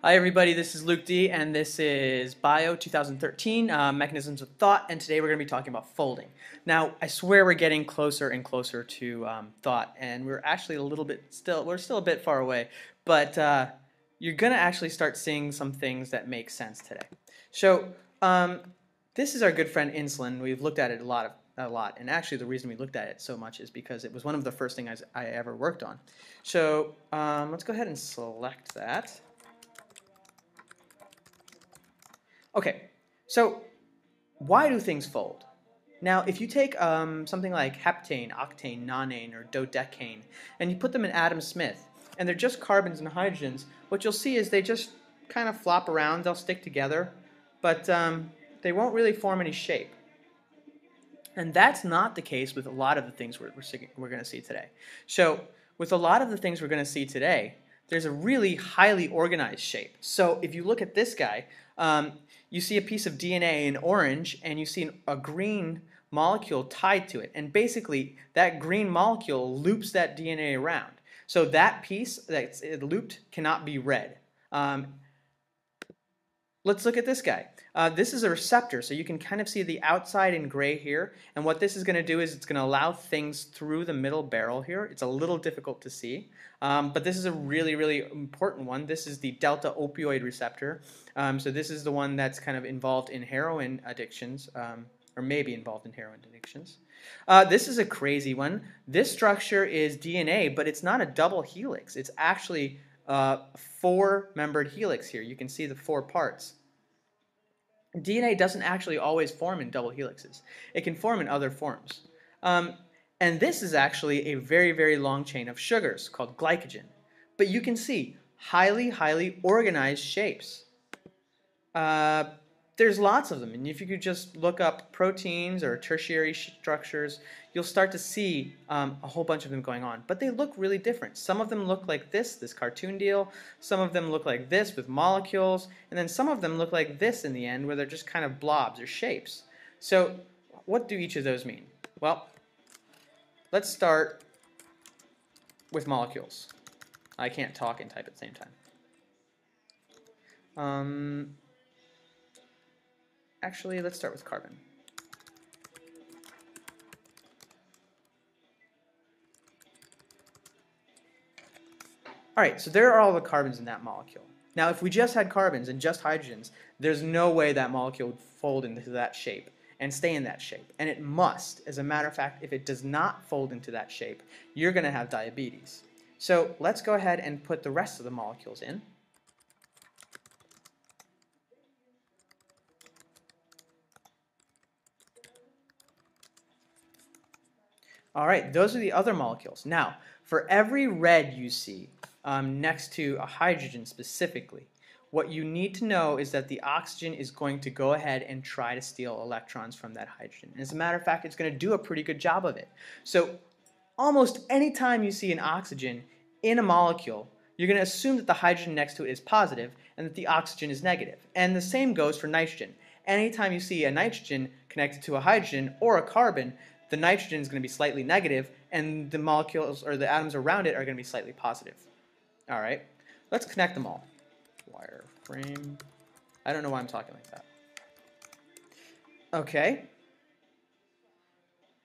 Hi everybody, this is Luke D, and this is Bio 2013, Mechanisms of Thought, and today we're going to be talking about folding. Now, I swear we're getting closer and closer to thought, and we're actually we're still a bit far away, but you're going to actually start seeing some things that make sense today. So, this is our good friend insulin. We've looked at it a lot, and actually the reason we looked at it so much is because it was one of the first things I ever worked on. So, let's go ahead and select that. Okay, so why do things fold? Now, if you take something like heptane, octane, nonane, or dodecane, and you put them in Adam Smith, and they're just carbons and hydrogens, what you'll see is they just kind of flop around, they'll stick together, but they won't really form any shape. And that's not the case with a lot of the things we're going to see today. So, with a lot of the things we're going to see today, there's a really highly organized shape. So, if you look at this guy, you see a piece of DNA in orange, and you see a green molecule tied to it. And basically, that green molecule loops that DNA around. So that piece that's looped cannot be read. Let's look at this guy. This is a receptor, so you can kind of see the outside in gray here. And what this is going to do is it's going to allow things through the middle barrel here. It's a little difficult to see, but this is a really, really important one. This is the delta opioid receptor. So this is the one that's kind of involved in heroin addictions, or maybe involved in heroin addictions. This is a crazy one. This structure is DNA, but it's not a double helix. It's actually a four-membered helix here. You can see the four parts. DNA doesn't actually always form in double helixes. It can form in other forms. And this is actually a very, very long chain of sugars called glycogen. But you can see highly, highly organized shapes. There's lots of them, and if you could just look up proteins or tertiary structures, you'll start to see a whole bunch of them going on. But they look really different. Some of them look like this cartoon deal. Some of them look like this with molecules, and then some of them look like this in the end, where they're just kind of blobs or shapes. So what do each of those mean? Well, let's start with molecules. I can't talk and type at the same time. Actually, let's start with carbon. All right, so there are all the carbons in that molecule. Now, if we just had carbons and just hydrogens, there's no way that molecule would fold into that shape and stay in that shape. And it must. As a matter of fact, if it does not fold into that shape, you're going to have diabetes. So let's go ahead and put the rest of the molecules in. All right, those are the other molecules. Now, for every red you see next to a hydrogen specifically, what you need to know is that the oxygen is going to go ahead and try to steal electrons from that hydrogen. And as a matter of fact, it's going to do a pretty good job of it. So almost any time you see an oxygen in a molecule, you're going to assume that the hydrogen next to it is positive and that the oxygen is negative. And the same goes for nitrogen. Anytime you see a nitrogen connected to a hydrogen or a carbon, the nitrogen is going to be slightly negative, and the molecules or the atoms around it are going to be slightly positive. All right, let's connect them all. Wireframe. I don't know why I'm talking like that. Okay.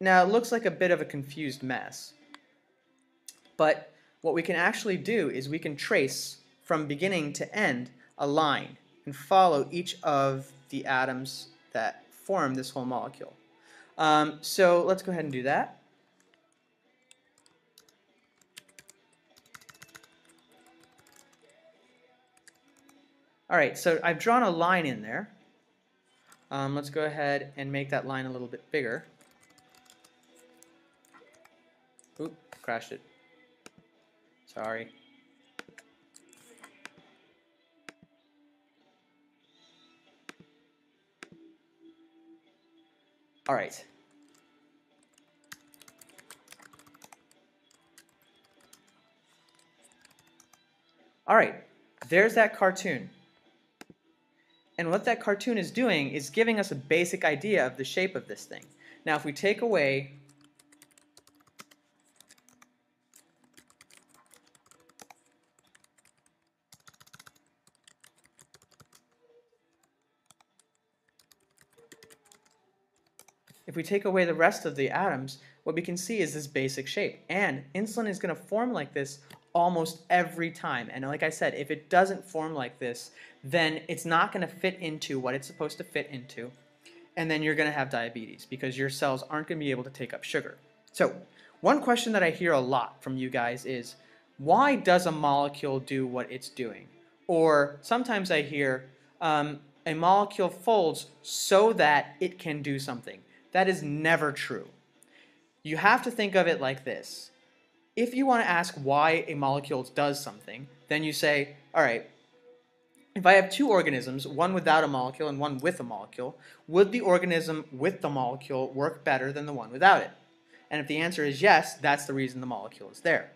Now it looks like a bit of a confused mess, but what we can actually do is we can trace from beginning to end a line and follow each of the atoms that form this whole molecule. So let's go ahead and do that. All right, so I've drawn a line in there. Let's go ahead and make that line a little bit bigger. Oop, crashed it. Sorry. All right. All right, there's that cartoon. And what that cartoon is doing is giving us a basic idea of the shape of this thing. Now, if we take away if we take away the rest of the atoms, what we can see is this basic shape. And insulin is going to form like this almost every time. And like I said, if it doesn't form like this, then it's not going to fit into what it's supposed to fit into. And then you're going to have diabetes because your cells aren't going to be able to take up sugar. So one question that I hear a lot from you guys is, why does a molecule do what it's doing? Or sometimes I hear, a molecule folds so that it can do something. That is never true. You have to think of it like this. If you want to ask why a molecule does something, then you say, all right, if I have two organisms, one without a molecule and one with a molecule, would the organism with the molecule work better than the one without it? And if the answer is yes, that's the reason the molecule is there.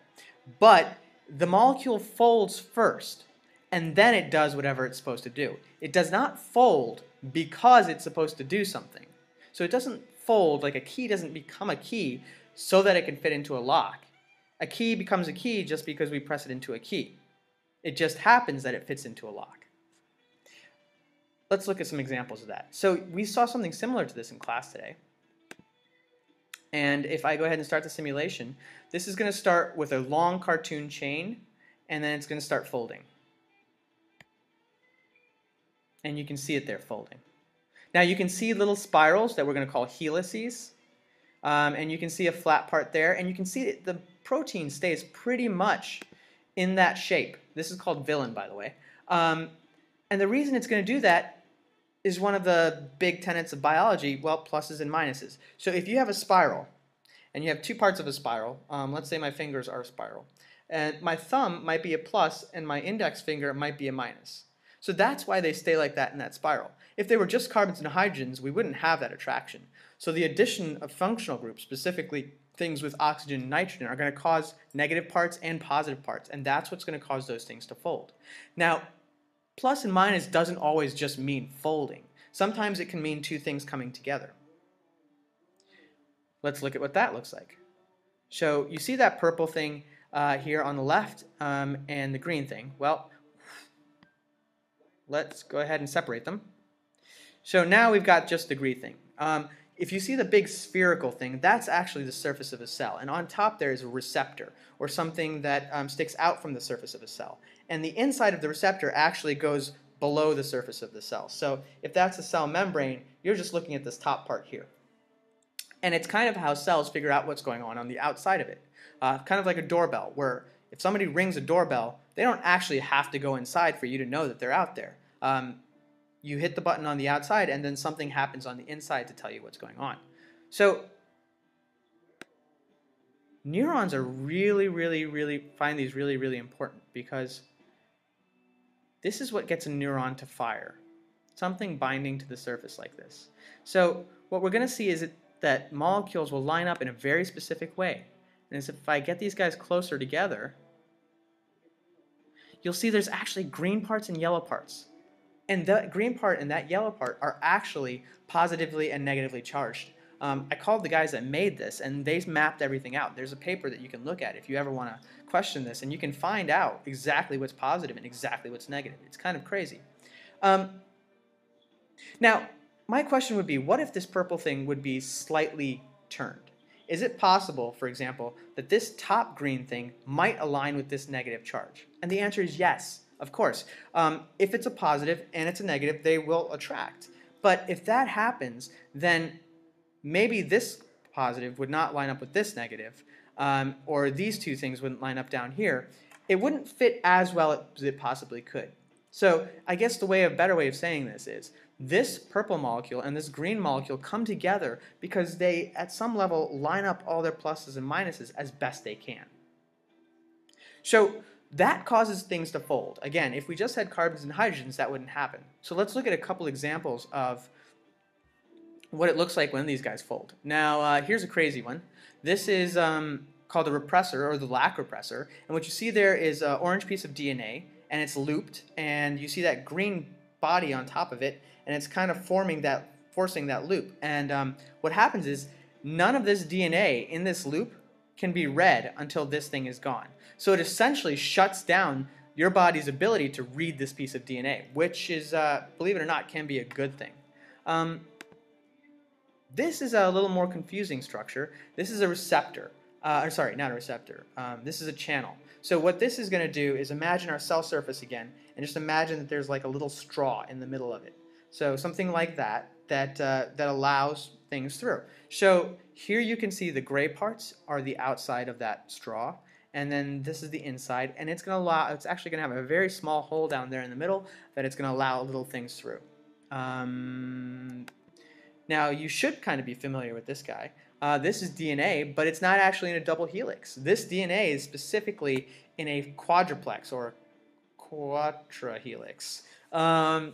But the molecule folds first, and then it does whatever it's supposed to do. It does not fold because it's supposed to do something. So it doesn't fold, like a key doesn't become a key so that it can fit into a lock. A key becomes a key just because we press it into a key. It just happens that it fits into a lock. Let's look at some examples of that. So we saw something similar to this in class today. And if I go ahead and start the simulation, this is going to start with a long cartoon chain, and then it's going to start folding. And you can see it there folding. Now you can see little spirals that we're going to call helices, and you can see a flat part there, and you can see that the protein stays pretty much in that shape. This is called villain, by the way. And the reason it's going to do that is one of the big tenets of biology, well, pluses and minuses. So if you have a spiral, and you have two parts of a spiral, let's say my fingers are a spiral, and my thumb might be a plus, and my index finger might be a minus. So that's why they stay like that in that spiral. If they were just carbons and hydrogens, we wouldn't have that attraction. So the addition of functional groups, specifically things with oxygen and nitrogen, are going to cause negative parts and positive parts, and that's what's going to cause those things to fold. Now, plus and minus doesn't always just mean folding. Sometimes it can mean two things coming together. Let's look at what that looks like. So you see that purple thing here on the left and the green thing. Well, let's go ahead and separate them. So now we've got just the green thing. If you see the big spherical thing, that's actually the surface of a cell. And on top there is a receptor, or something that sticks out from the surface of a cell. And the inside of the receptor actually goes below the surface of the cell. So if that's a cell membrane, you're just looking at this top part here. And it's kind of how cells figure out what's going on the outside of it. Kind of like a doorbell, where if somebody rings a doorbell, they don't actually have to go inside for you to know that they're out there. You hit the button on the outside, and then something happens on the inside to tell you what's going on. So neurons are find these really important, because this is what gets a neuron to fire. Something binding to the surface like this. So what we're going to see is that molecules will line up in a very specific way. And as if I get these guys closer together, you'll see there's actually green parts and yellow parts. And that green part and that yellow part are actually positively and negatively charged. I called the guys that made this, and they mapped everything out. There's a paper that you can look at if you ever want to question this, and you can find out exactly what's positive and exactly what's negative. It's kind of crazy. Now, my question would be, what if this purple thing would be slightly turned? Is it possible, for example, that this top green thing might align with this negative charge? And the answer is yes. Of course, if it's a positive and it's a negative, they will attract. But if that happens, then maybe this positive would not line up with this negative, or these two things wouldn't line up down here. It wouldn't fit as well as it possibly could. So I guess better way of saying this is, this purple molecule and this green molecule come together because they, at some level, line up all their pluses and minuses as best they can. So that causes things to fold. Again, if we just had carbons and hydrogens, that wouldn't happen. So let's look at a couple examples of what it looks like when these guys fold. Now, here's a crazy one. This is called the repressor, or the lac repressor. And what you see there is an orange piece of DNA, and it's looped, and you see that green body on top of it, and it's kind of forcing that loop. And what happens is, none of this DNA in this loop can be read until this thing is gone. So it essentially shuts down your body's ability to read this piece of DNA, which is, believe it or not, can be a good thing. This is a little more confusing structure. This is a receptor. Sorry, not a receptor. This is a channel. So what this is going to do is imagine our cell surface again, and just imagine that there's like a little straw in the middle of it. So something like that allows things through. So here you can see the gray parts are the outside of that straw, and then this is the inside, and it's actually going to have a very small hole down there in the middle that it's going to allow little things through. Now, you should kind of be familiar with this guy. This is DNA, but it's not actually in a double helix. This DNA is specifically in a quadruplex or quadrahelix.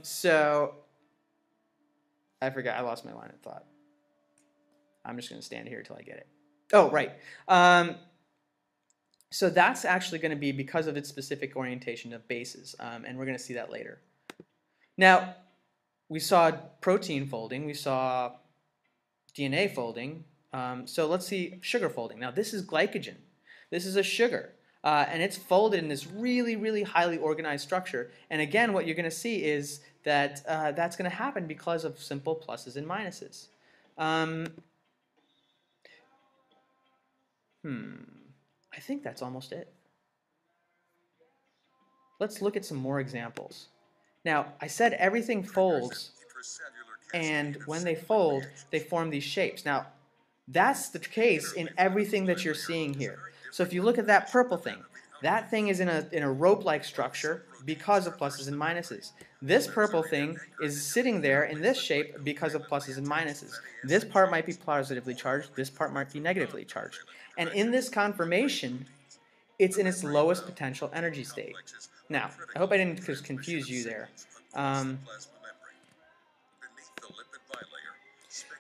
So, I forgot. I lost my line of thought. I'm just going to stand here until I get it. Oh, right. So that's actually going to be because of its specific orientation of bases, and we're going to see that later. Now, we saw protein folding, we saw DNA folding, so let's see sugar folding. Now this is glycogen. This is a sugar, and it's folded in this really, really highly organized structure. And again, what you're going to see is that that's going to happen because of simple pluses and minuses. I think that's almost it. Let's look at some more examples. Now, I said everything folds, and when they fold, they form these shapes. Now, that's the case in everything that you're seeing here. So if you look at that purple thing, that thing is in a rope-like structure because of pluses and minuses. This purple thing is sitting there in this shape because of pluses and minuses. This part might be positively charged, this part might be negatively charged. And in this conformation, it's in its lowest potential energy state. Now, I hope I didn't confuse you there.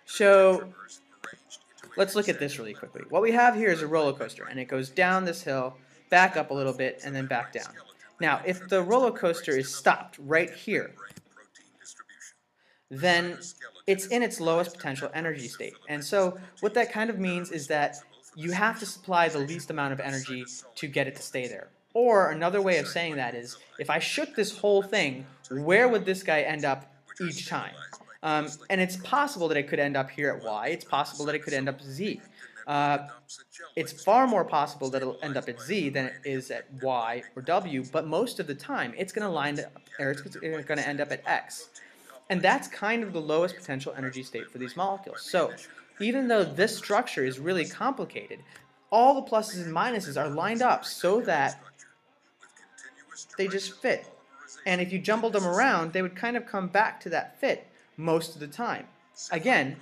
So let's look at this really quickly. What we have here is a roller coaster, and it goes down this hill, back up a little bit, and then back down. Now, if the roller coaster is stopped right here, then it's in its lowest potential energy state. And so what that kind of means is that you have to supply the least amount of energy to get it to stay there. Or another way of saying that is, if I shook this whole thing, where would this guy end up each time? And it's possible that it could end up here at Y. It's possible that it could end up Z. It's far more possible that it'll end up at Z than it is at Y or W, but most of the time it's going to line up, or it's going to end up at X. And that's kind of the lowest potential energy state for these molecules. So even though this structure is really complicated, all the pluses and minuses are lined up so that they just fit. And if you jumbled them around, they would kind of come back to that fit most of the time. Again,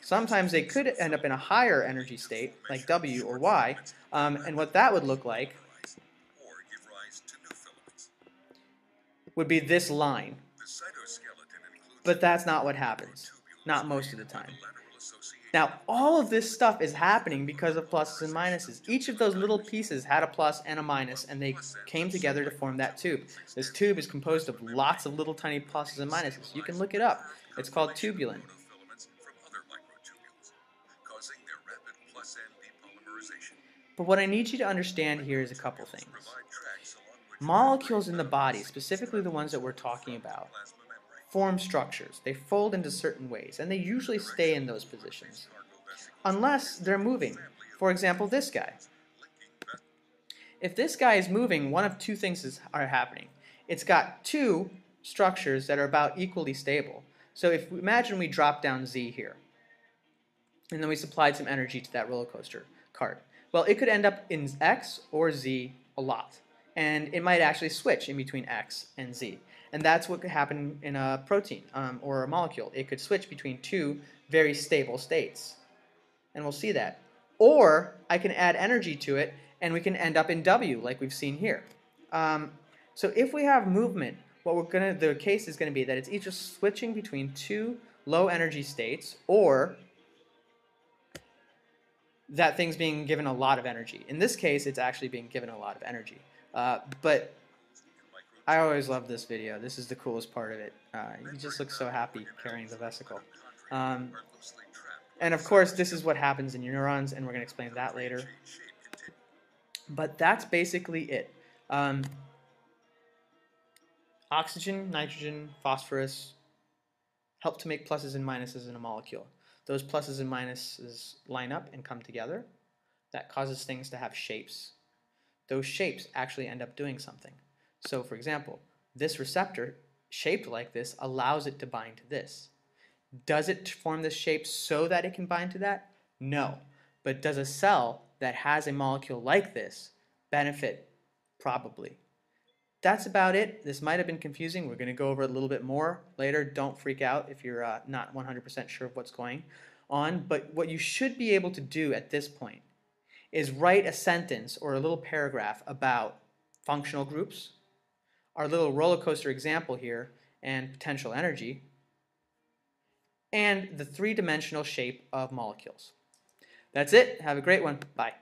sometimes they could end up in a higher energy state, like W or Y, and what that would look like would be this line. But that's not what happens, not most of the time. Now, all of this stuff is happening because of pluses and minuses. Each of those little pieces had a plus and a minus, and they came together to form that tube. This tube is composed of lots of little tiny pluses and minuses. You can look it up. It's called tubulin. But what I need you to understand here is a couple things. Molecules in the body, specifically the ones that we're talking about, form structures. They fold into certain ways, and they usually stay in those positions, unless they're moving. For example, this guy. If this guy is moving, one of two things are happening. It's got two structures that are about equally stable. So if imagine we drop down Z here, and then we supplied some energy to that roller coaster cart. Well, it could end up in X or Z a lot, and it might actually switch in between X and Z. And that's what could happen in a protein or a molecule. It could switch between two very stable states. And we'll see that. Or I can add energy to it, and we can end up in W, like we've seen here. So if we have movement, the case is going to be that it's either switching between two low energy states, or that thing's being given a lot of energy. In this case, it's actually being given a lot of energy. But I always love this video. This is the coolest part of it. You just look so happy carrying the vesicle. And of course, this is what happens in your neurons, and we're going to explain that later. But that's basically it. Oxygen, nitrogen, phosphorus help to make pluses and minuses in a molecule. Those pluses and minuses line up and come together. That causes things to have shapes. Those shapes actually end up doing something. So for example, this receptor shaped like this allows it to bind to this. Does it form this shape so that it can bind to that? No. But does a cell that has a molecule like this benefit? Probably. That's about it. This might have been confusing. We're going to go over it a little bit more later. Don't freak out if you're not 100% sure of what's going on. But what you should be able to do at this point is write a sentence or a little paragraph about functional groups, our little roller coaster example here, and potential energy, and the three-dimensional shape of molecules. That's it. Have a great one. Bye.